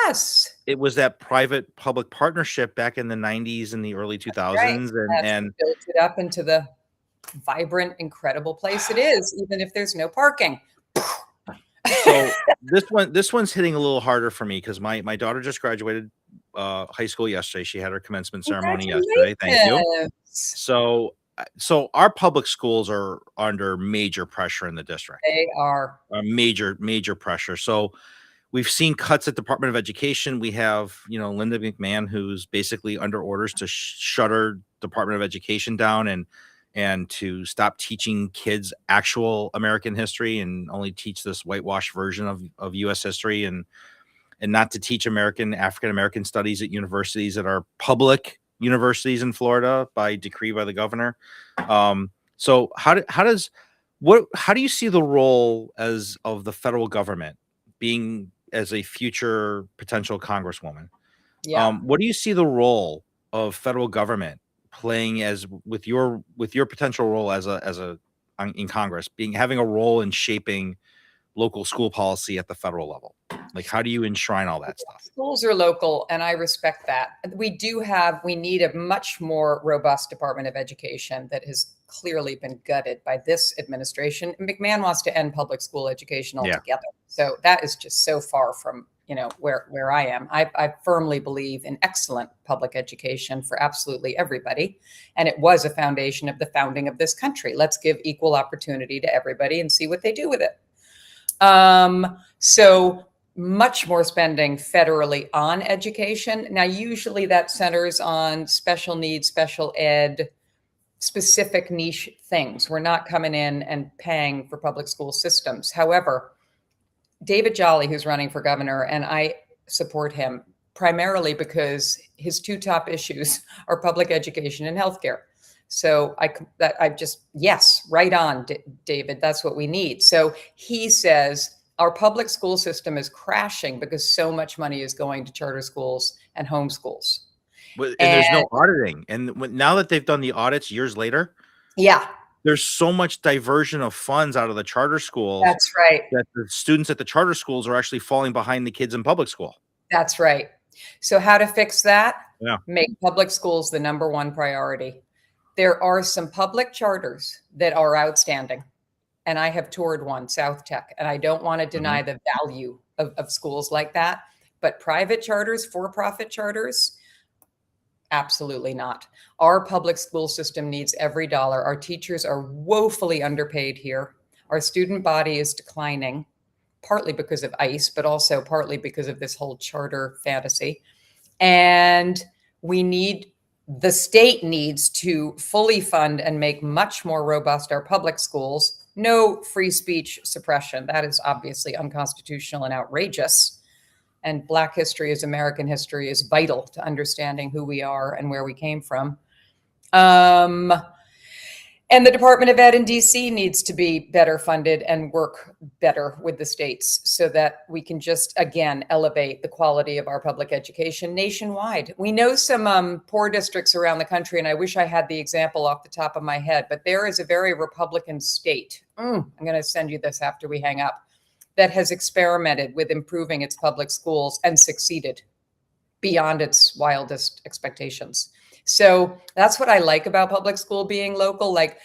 Yes, It was that private public partnership back in the 90s and the early right. 2000s, That's and built it up into the vibrant, incredible place it is, even if there's no parking. so this one's hitting a little harder for me because my daughter just graduated high school yesterday. She had her commencement ceremony yesterday. Thank you. Congratulations. So our public schools are under major pressure in the district. They are. Major pressure. So we've seen cuts at Department of Education. We have, Linda McMahon, who's basically under orders to shutter Department of Education down and to stop teaching kids actual American history and only teach this whitewashed version of U.S. history, and not to teach African American studies at universities that are public universities in Florida by decree by the governor. So how do you see the role of the federal government being as a future potential congresswoman? Yeah. What do you see the role of federal government playing as with your potential role in Congress, having a role in shaping local school policy at the federal level? Like, how do you enshrine all that stuff? Schools are local, and I respect that. We need a much more robust Department of Education that has clearly been gutted by this administration. McMahon wants to end public school education Yeah. altogether. So that is just so far from, where I am. I firmly believe in excellent public education for absolutely everybody. And it was a foundation of the founding of this country. Let's give equal opportunity to everybody and see what they do with it. So much more spending federally on education. Now, usually that centers on special needs, special ed, specific niche things. We're not coming in and paying for public school systems. However, David Jolly, who's running for governor, and I support him primarily because his 2 top issues are public education and healthcare. So yes, right on, David. That's what we need. So he says our public school system is crashing because so much money is going to charter schools and homeschools. And there's no auditing. And now that they've done the audits years later, yeah, there's so much diversion of funds out of the charter schools that's right. that the students at the charter schools are actually falling behind the kids in public school. That's right. So how to fix that? Yeah. Make public schools the number 1 priority. There are some public charters that are outstanding. And I have toured one, South Tech, and I don't want to deny the value of schools like that. But private charters, for-profit charters, absolutely not. Our public school system needs every dollar. Our teachers are woefully underpaid here. Our student body is declining, partly because of ICE, but also partly because of this whole charter fantasy. And the state needs to fully fund and make much more robust our public schools. No free speech suppression. That is obviously unconstitutional and outrageous. And Black history as American history is vital to understanding who we are and where we came from. And the Department of Ed in DC needs to be better funded and work better with the states so that we can just, again, elevate the quality of our public education nationwide. We know some poor districts around the country, and I wish I had the example off the top of my head, but there is a very Republican state. I'm going to send you this after we hang up, that has experimented with improving its public schools and succeeded beyond its wildest expectations. So that's what I like about public school being local. Like,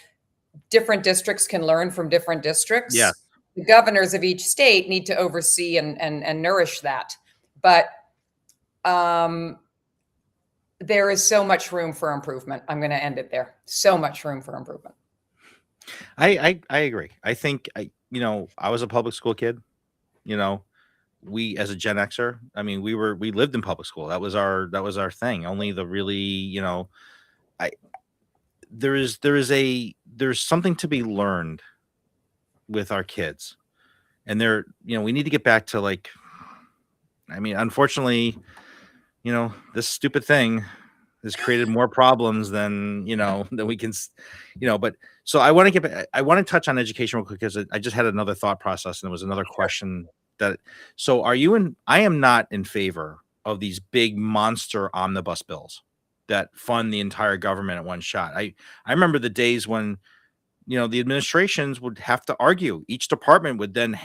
different districts can learn from different districts. Yeah. The governors of each state need to oversee and nourish that. But there is so much room for improvement. I'm going to end it there. So much room for improvement. I agree. I think I was a public school kid. We, as a Gen Xer, I mean, we lived in public school. That was our thing. Only the really, there's something to be learned with our kids, and we need to get back to, like, I mean, unfortunately, this stupid thing has created more problems than we can, but so I want to touch on education real quick, because I just had another thought process, and there was another question so I am not in favor of these big monster omnibus bills that fund the entire government at one shot. I remember the days when, the administrations would have to argue. Each department would then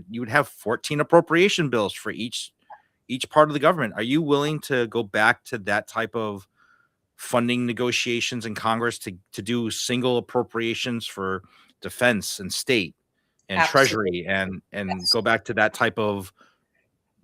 you would have 14 appropriation bills for each part of the government. Are you willing to go back to that type of funding negotiations in Congress to do single appropriations for defense and state and Absolutely. treasury and go back to that type of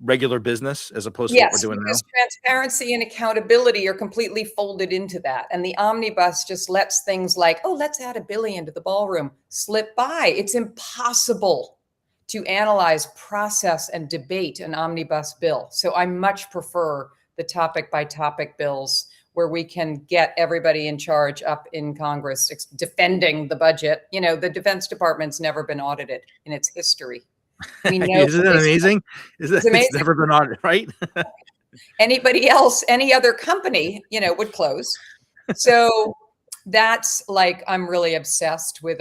regular business as opposed to what we're Yes, doing now? because transparency and accountability are completely folded into that. And the omnibus just lets things like, oh, let's add $1 billion to the ballroom slip by. It's impossible to analyze, process, and debate an omnibus bill. So I much prefer the topic by topic bills, where we can get everybody in charge up in Congress defending the budget. The Defense Department's never been audited in its history. We know. Isn't it amazing? It's amazing. It's never been audited, right? Anybody else, any other company, would close. So that's, like, I'm really obsessed with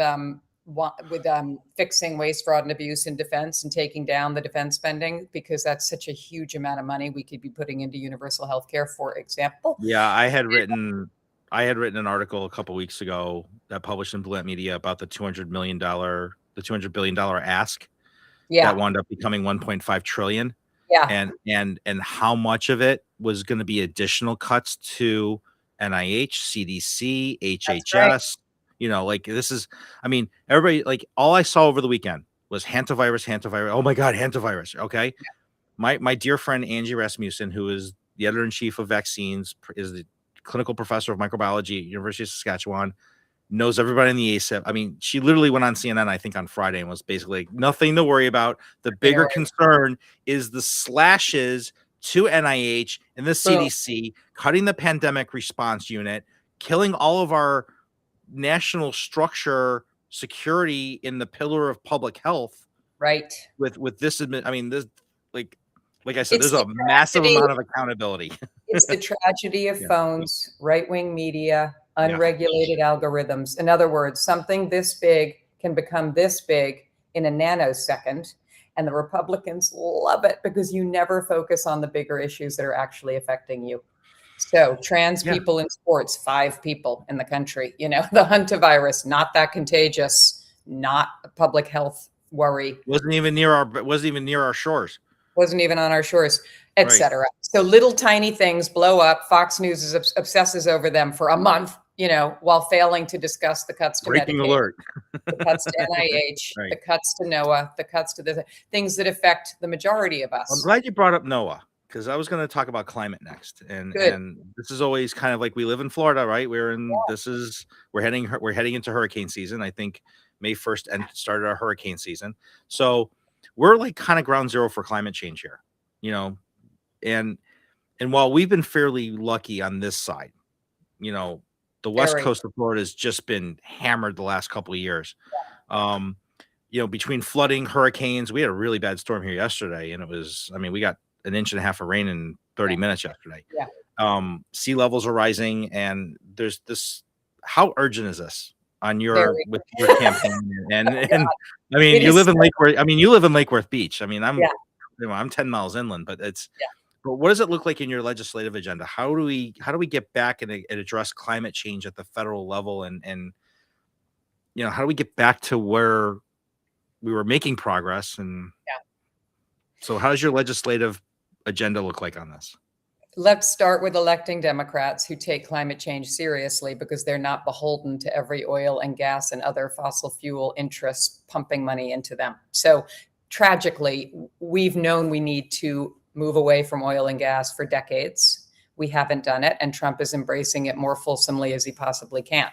fixing waste, fraud, and abuse in defense and taking down the defense spending, because that's such a huge amount of money we could be putting into universal health care, for example. Yeah, I had written an article a couple weeks ago that published in Bullet Media about the $200 billion ask. Yeah. That wound up becoming 1.5 trillion. Yeah. And how much of it was going to be additional cuts to NIH, CDC, HHS. Right. Like, this is, I mean, everybody, like, all I saw over the weekend was hantavirus. Oh my God, hantavirus. Okay. My dear friend, Angie Rasmussen, who is the editor-in-chief of vaccines, is the clinical professor of microbiology at University of Saskatchewan, knows everybody in the ACIP. I mean, she literally went on CNN, I think, on Friday, and was basically like, nothing to worry about. The bigger concern is the slashes to NIH and the CDC, cutting the pandemic response unit, killing all of our national structure security in the pillar of public health. Right. With this, I mean, this, like I said, there's a massive amount of accountability. It's the tragedy of phones, right-wing media, unregulated algorithms. In other words, something this big can become this big in a nanosecond. And the Republicans love it, because you never focus on the bigger issues that are actually affecting you. So trans people in sports, 5 people in the country, the hantavirus, not that contagious, not a public health worry. Wasn't even near our shores. Wasn't even on our shores, etc. Right. So little tiny things blow up. Fox News obsesses over them for a month, while failing to discuss the cuts to Breaking Medicaid, alert. the cuts to NIH, the cuts to NOAA, the cuts to the things that affect the majority of us. I'm glad you brought up NOAA, because I was going to talk about climate next, and this is always kind of like, we live in Florida, right? We're heading into hurricane season. I think May 1st started our hurricane season, so we're like kind of ground zero for climate change here, and while we've been fairly lucky on this side, the west coast of Florida has just been hammered the last couple of years. Between flooding, hurricanes, we had a really bad storm here yesterday, and we got 1.5 inches of rain in 30 minutes yesterday. Sea levels are rising, and there's this. How urgent is this? your Very. with your campaign, and Yeah, and I mean, it you is. live in Lake Worth. I mean, you live in Lake Worth Beach. I mean, Yeah, I'm 10 miles inland, but yeah. what does it look like in your legislative agenda? How do we get back and address climate change at the federal level, and how do we get back to where we were making progress? And Yeah. so, how does your legislative agenda look like on this? Let's start with electing Democrats who take climate change seriously because they're not beholden to every oil and gas and other fossil fuel interests pumping money into them. So tragically, we've known we need to move away from oil and gas for decades. We haven't done it, and Trump is embracing it more fulsomely as he possibly can.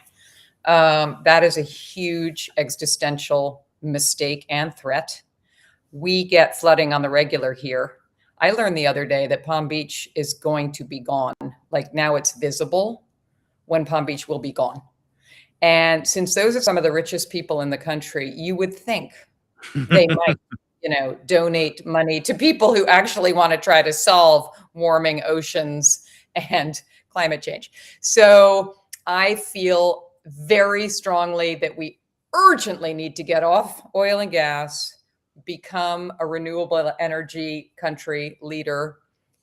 That is a huge existential mistake and threat. We get flooding on the regular here. I learned the other day that Palm Beach is going to be gone. Like now it's visible when Palm Beach will be gone. And since those are some of the richest people in the country, you would think they might, donate money to people who actually want to try to solve warming oceans and climate change. So I feel very strongly that we urgently need to get off oil and gas, become a renewable energy country leader,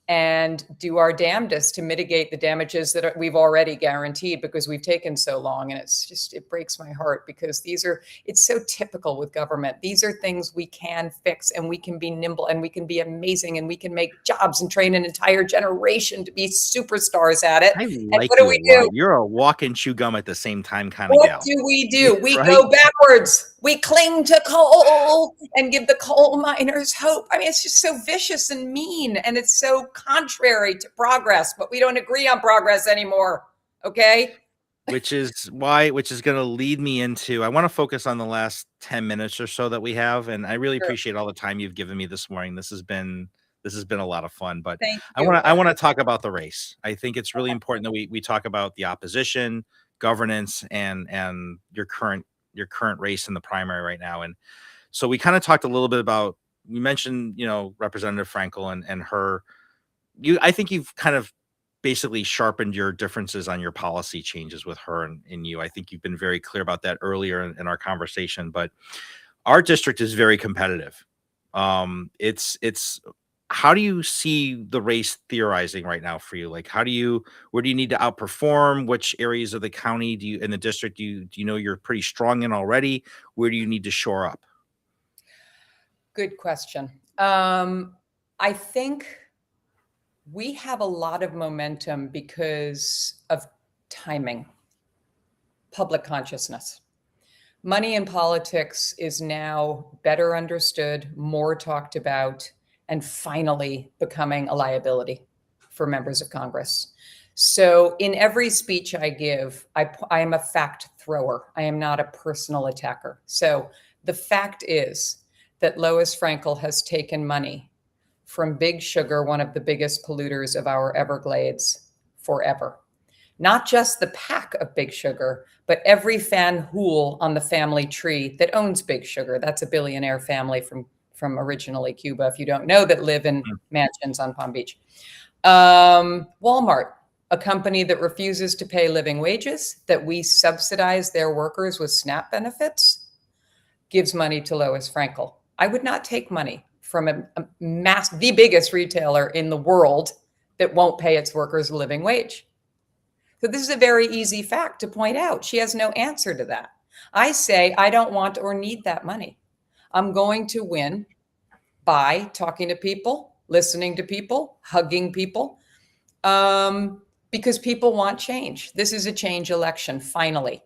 and do our damnedest to mitigate the damages that we've already guaranteed because we've taken so long. And it breaks my heart because it's so typical with government. These are things we can fix, and we can be nimble, and we can be amazing, and we can make jobs and train an entire generation to be superstars at it. I And like what do you a we lot. do? You're a walk and chew gum at the same time kind of What gal, do? We right? go backwards. We cling to coal and give the coal miners hope. I mean, it's just so vicious and mean, and it's so contrary to progress, but we don't agree on progress anymore. Okay? Which is going to lead me into, I want to focus on the last 10 minutes or so that we have, and I really Sure. appreciate all the time you've given me this morning. This has been a lot of fun, but Thank I want you. to I want to talk about the race. I think it's really important that we talk about the opposition, governance, and your current race in the primary right now. And so we kind of talked a little bit about, you mentioned, Representative Frankel and her. I think you've kind of basically sharpened your differences on your policy changes with her and you. I think you've been very clear about that earlier in our conversation, but our district is very competitive. It's how do you see the race theorizing right now for you? Like, where do you need to outperform? Which areas of the county in the district do you know you're pretty strong in already? Where do you need to shore up? Good question. I think we have a lot of momentum because of timing, public consciousness. Money in politics is now better understood, more talked about, and finally becoming a liability for members of Congress. So in every speech I give, I am a fact thrower. I am not a personal attacker. So the fact is that Lois Frankel has taken money from Big Sugar, one of the biggest polluters of our Everglades, forever. Not just the pack of Big Sugar, but every fan hool on the family tree that owns Big Sugar. That's a billionaire family from originally Cuba, if you don't know, that live in mansions on Palm Beach. Walmart, a company that refuses to pay living wages, that we subsidize their workers with SNAP benefits, gives money to Lois Frankel. I would not take money from the biggest retailer in the world that won't pay its workers a living wage. So this is a very easy fact to point out. She has no answer to that. I say I don't want or need that money. I'm going to win by talking to people, listening to people, hugging people, because people want change. This is a change election, finally.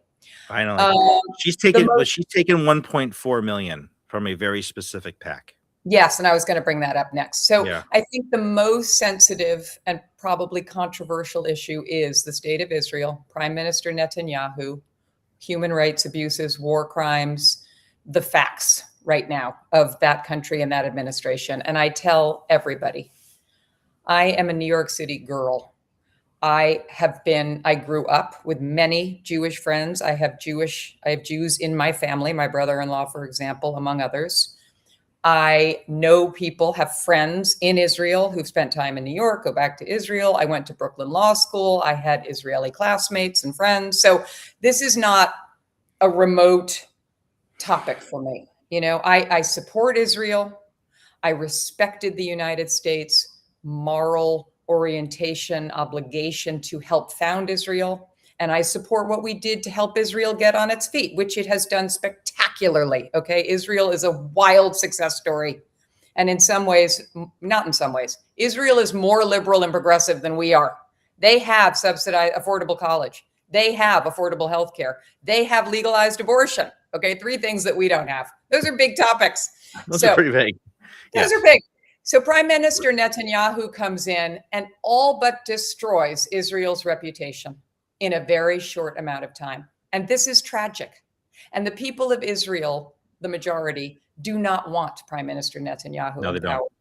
Finally, she's The taken, most 1.4 million from a very specific pack. Yes, and I was going to bring that up next. So Yeah. I think the most sensitive and probably controversial issue is the state of Israel, Prime Minister Netanyahu, human rights abuses, war crimes, the facts right now of that country and that administration. And I tell everybody, I am a New York City girl. I grew up with many Jewish friends. I have Jews in my family, my brother-in-law, for example, among others. I know people, have friends in Israel who've spent time in New York, go back to Israel. I went to Brooklyn Law School. I had Israeli classmates and friends. So this is not a remote topic for me. You know, I support Israel. I respected the United States' moral orientation, obligation to help found Israel. And I support what we did to help Israel get on its feet, which it has done spectacularly. Okay. Israel is a wild success story. And in some ways, not in some ways, Israel is more liberal and progressive than we are. They have subsidized affordable college. They have affordable health care. They have legalized abortion. Okay. Three things that we don't have. Those are big topics. Those are pretty big. Those are big. So Prime Minister Netanyahu comes in and all but destroys Israel's reputation in a very short amount of time. And this is tragic. And the people of Israel, the majority, do not want Prime Minister Netanyahu No, they in power. don't.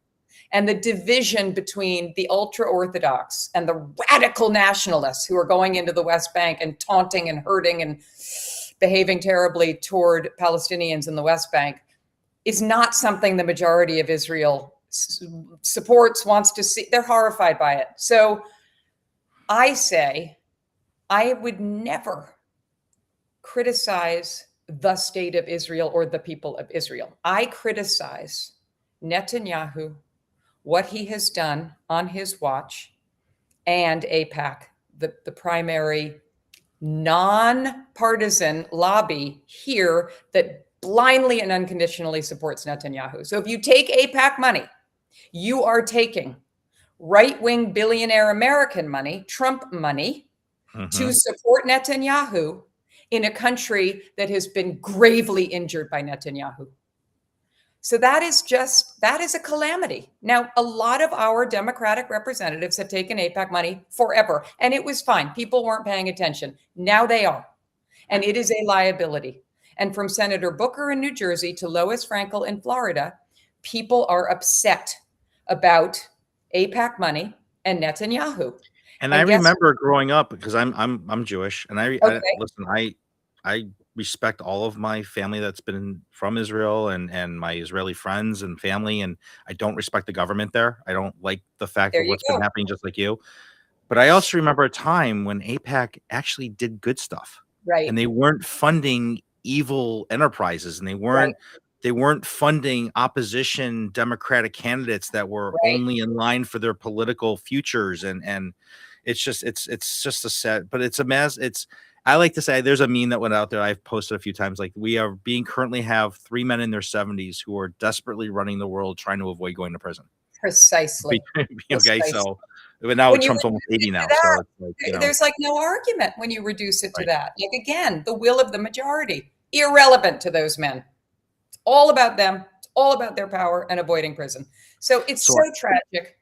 And the division between the ultra-Orthodox and the radical nationalists who are going into the West Bank and taunting and hurting and behaving terribly toward Palestinians in the West Bank is not something the majority of Israel supports, wants to see. They're horrified by it. So I say I would never criticize the state of Israel or the people of Israel. I criticize Netanyahu, what he has done on his watch, and AIPAC, the primary non-partisan lobby here that blindly and unconditionally supports Netanyahu. So if you take AIPAC money, you are taking right-wing billionaire American money, Trump money, to support Netanyahu in a country that has been gravely injured by Netanyahu. So that is a calamity. Now, a lot of our Democratic representatives have taken AIPAC money forever, and it was fine. People weren't paying attention. Now they are, and it is a liability. And from Senator Booker in New Jersey to Lois Frankel in Florida, people are upset about AIPAC money and Netanyahu. And I remember growing up, because I'm Jewish, and I listen, I respect all of my family that's been from Israel and my Israeli friends and family, and I don't respect the government there. I don't like the fact of what's been happening, just like you. But I also remember a time when AIPAC actually did good stuff. Right. And they weren't funding evil enterprises, and they weren't funding opposition Democratic candidates that were only in line for their political futures. And it's just a sad, but it's a mess. I like to say, there's a meme that went out there I've posted a few times, like, we are currently have 3 men in their 70s who are desperately running the world trying to avoid going to prison. Precisely. Okay, so but now Trump's almost 80 now, so it's like, there's like no argument when you reduce it to that. Like, again, the will of the majority, irrelevant to those men. It's all about them. It's all about their power and avoiding prison. So it's so tragic.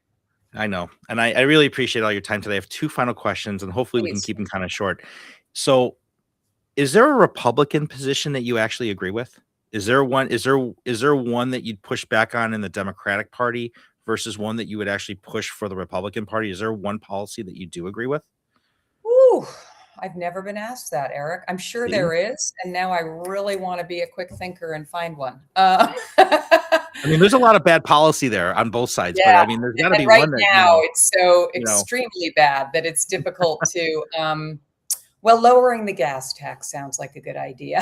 I know. And I really appreciate all your time today. I have 2 final questions, and hopefully we can keep them kind of short. So is there a Republican position that you actually agree with? Is there one that you'd push back on in the Democratic Party versus one that you would actually push for the Republican Party? Is there one policy that you do agree with? Ooh, I've never been asked that, Eric. I'm sure there is. And now I really want to be a quick thinker and find one. I mean, there's a lot of bad policy there on both sides, but I mean, there's got to be one that now it's so extremely bad that it's difficult to, well, lowering the gas tax sounds like a good idea.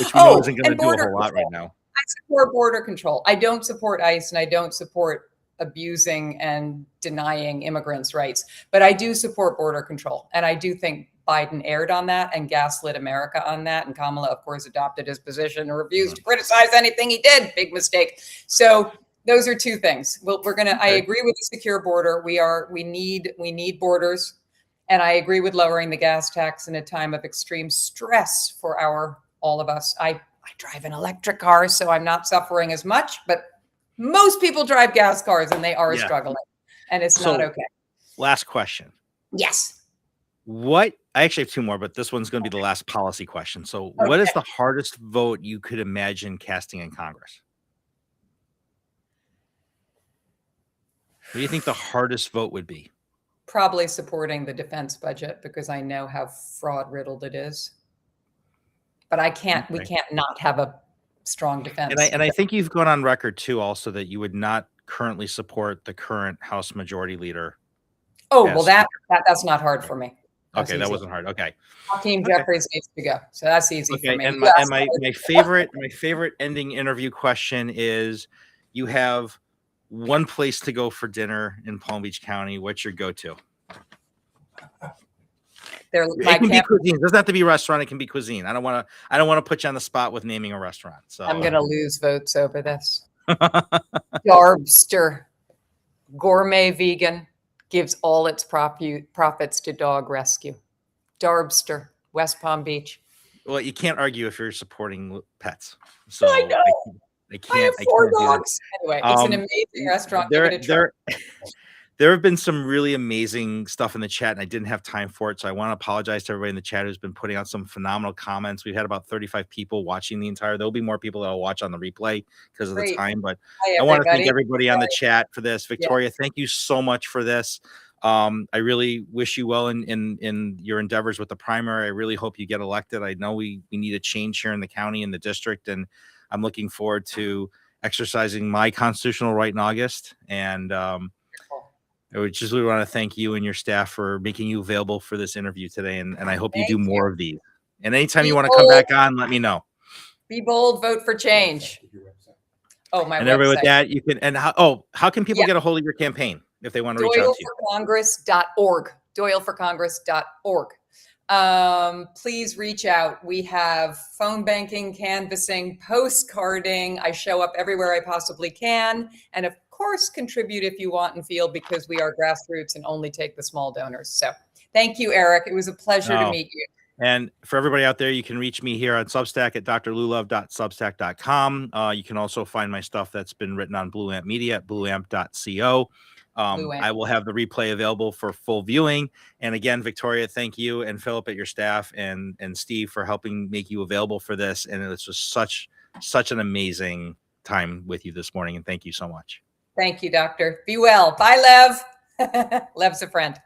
Which we know isn't going to do a whole lot right now. I support border control. I don't support ICE, and I don't support abusing and denying immigrants' rights, but I do support border control. And I do think Biden erred on that and gaslit America on that. And Kamala, of course, adopted his position and refused to criticize anything he did. Big mistake. So those are 2 things. I agree with the secure border. We need borders. And I agree with lowering the gas tax in a time of extreme stress for all of us. I drive an electric car, so I'm not suffering as much, but most people drive gas cars and they are struggling, and it's not okay. Last question. Yes. I actually have 2 more, but this one's going to be the last policy question. So what is the hardest vote you could imagine casting in Congress? What do you think the hardest vote would be? Probably supporting the defense budget, because I know how fraud riddled it is. But we can't not have a strong defense. And I think you've gone on record too, also, that you would not currently support the current House Majority Leader. Oh, well, that's not hard for me. Okay, that wasn't hard. Okay. Hakeem Okay. Jeffries needs to go, so that's easy for Okay, me. and You asked my favorite ending interview question is: you have one place to go for dinner in Palm Beach County. What's your go-to? my It can be camp. cuisine. It doesn't have to be restaurant. It can be cuisine. I don't want to put you on the spot with naming a restaurant. So I'm gonna lose votes over this. Darbster, gourmet vegan, gives all its profits to dog rescue. Darbster, West Palm Beach. well, you can't argue if you're supporting pets. I So know. I I can't. have I 4 can't do that. dogs. Anyway, it's an amazing restaurant. Give it a try. There have been some really amazing stuff in the chat, and I didn't have time for it. So I want to apologize to everybody in the chat who's been putting out some phenomenal comments. We've had about 35 people watching the entire. There'll be more people that will watch on the replay because of the Great. time. But Hi, I want to thank everybody. everybody on the chat for this. Yeah. Victoria, thank you so much for this. I really wish you well in your endeavors with the primary. I really hope you get elected. I know we need a change here in the county and the district, and I'm looking forward to exercising my constitutional right in August. And I just really want to thank you and your staff for making you available for this interview today. And I hope you do more of these. And anytime you want to come back on, let me know. Be bold, vote for change. Oh, my and website. Everybody with that, you can, and how can people get a hold of your campaign if they want to reach out to you? DoyleForCongress.org. DoyleForCongress.org. Please reach out. We have phone banking, canvassing, postcarding. I show up everywhere I possibly can. And of course, contribute if you want and feel, because we are grassroots and only take the small donors. So thank you, Eric. It was a pleasure to meet you. And for everybody out there, you can reach me here on Substack at drlullove.substack.com. You can also find my stuff that's been written on Blue Amp Media at blueamp.co. I will have the replay available for full viewing. And again, Victoria, thank you, and Philip at your staff, and Steve for helping make you available for this. And it's just such an amazing time with you this morning. And thank you so much. Thank you, Doctor. Be well. Bye, Lev. Lev's a friend.